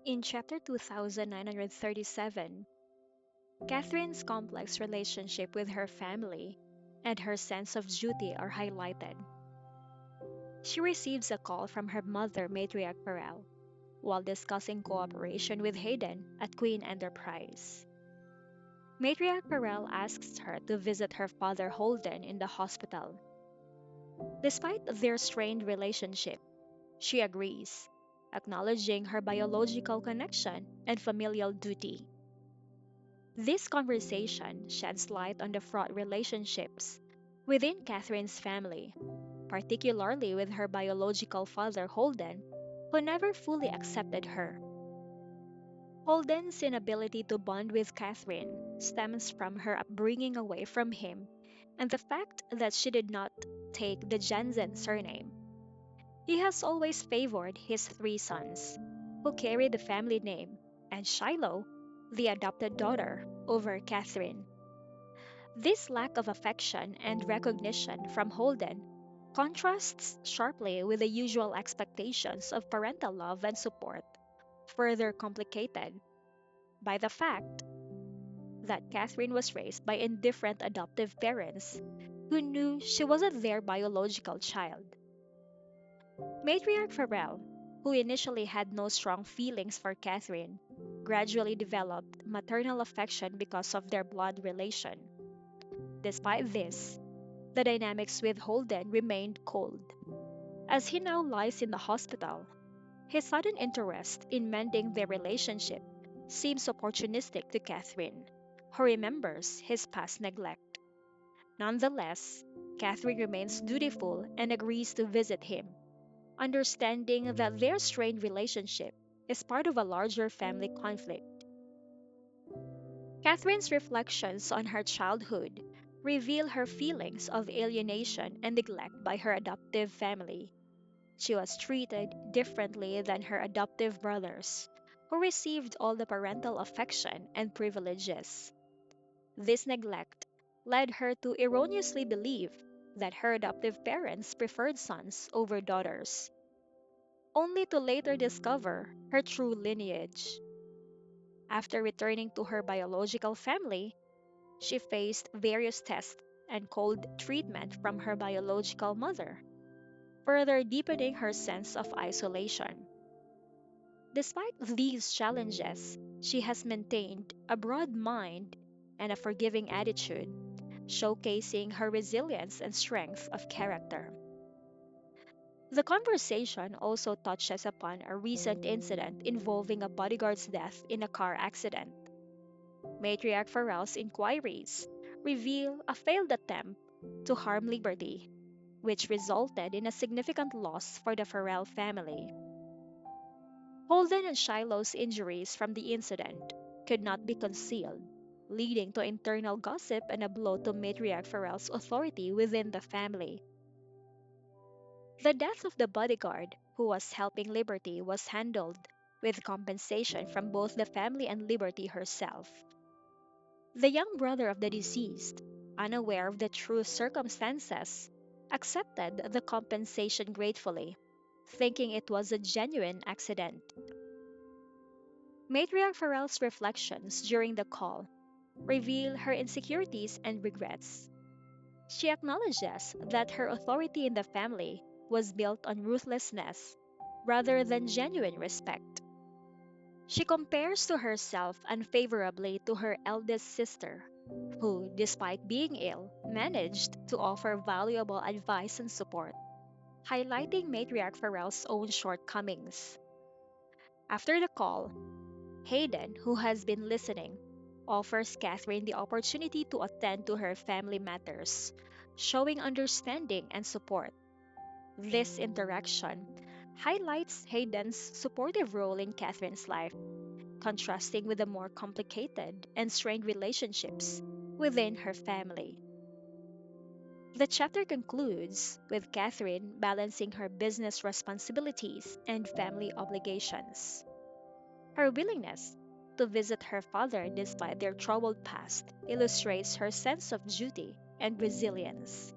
In chapter 2937, Catherine's complex relationship with her family and her sense of duty are highlighted. She receives a call from her mother, Matriarch Perel, while discussing cooperation with Hayden at Queen Enterprise. Matriarch Perel asks her to visit her father Holden in the hospital. Despite their strained relationship, she agrees, acknowledging her biological connection and familial duty. This conversation sheds light on the fraught relationships within Catherine's family, particularly with her biological father Holden, who never fully accepted her. Holden's inability to bond with Catherine stems from her upbringing away from him and the fact that she did not take the Jensen surname. He has always favored his three sons, who carry the family name, and Shiloh, the adopted daughter, over Catherine. This lack of affection and recognition from Holden contrasts sharply with the usual expectations of parental love and support, further complicated by the fact that Catherine was raised by indifferent adoptive parents who knew she wasn't their biological child. Matriarch Farrell, who initially had no strong feelings for Catherine, gradually developed maternal affection because of their blood relation. Despite this, the dynamics with Holden remained cold. As he now lies in the hospital, his sudden interest in mending their relationship seems opportunistic to Catherine, who remembers his past neglect. Nonetheless, Catherine remains dutiful and agrees to visit him, understanding that their strained relationship is part of a larger family conflict. Catherine's reflections on her childhood reveal her feelings of alienation and neglect by her adoptive family. She was treated differently than her adoptive brothers, who received all the parental affection and privileges. This neglect led her to erroneously believe that her adoptive parents preferred sons over daughters, only to later discover her true lineage. After returning to her biological family, she faced various tests and cold treatment from her biological mother, further deepening her sense of isolation. Despite these challenges, she has maintained a broad mind and a forgiving attitude, showcasing her resilience and strength of character. The conversation also touches upon a recent incident involving a bodyguard's death in a car accident. Matriarch Farrell's inquiries reveal a failed attempt to harm Liberty, which resulted in a significant loss for the Farrell family. Holden and Shiloh's injuries from the incident could not be concealed, leading to internal gossip and a blow to Matriarch Farrell's authority within the family. The death of the bodyguard who was helping Liberty was handled with compensation from both the family and Liberty herself. The young brother of the deceased, unaware of the true circumstances, accepted the compensation gratefully, thinking it was a genuine accident. Matriarch Farrell's reflections during the call reveal her insecurities and regrets. She acknowledges that her authority in the family was built on ruthlessness rather than genuine respect. She compares to herself unfavorably to her eldest sister, who, despite being ill, managed to offer valuable advice and support, highlighting Matriarch Farrell's own shortcomings. After the call, Hayden, who has been listening, offers Catherine the opportunity to attend to her family matters, showing understanding and support. This interaction highlights Hayden's supportive role in Catherine's life, contrasting with the more complicated and strained relationships within her family. The chapter concludes with Catherine balancing her business responsibilities and family obligations. Her willingness to visit her father despite their troubled past illustrates her sense of duty and resilience.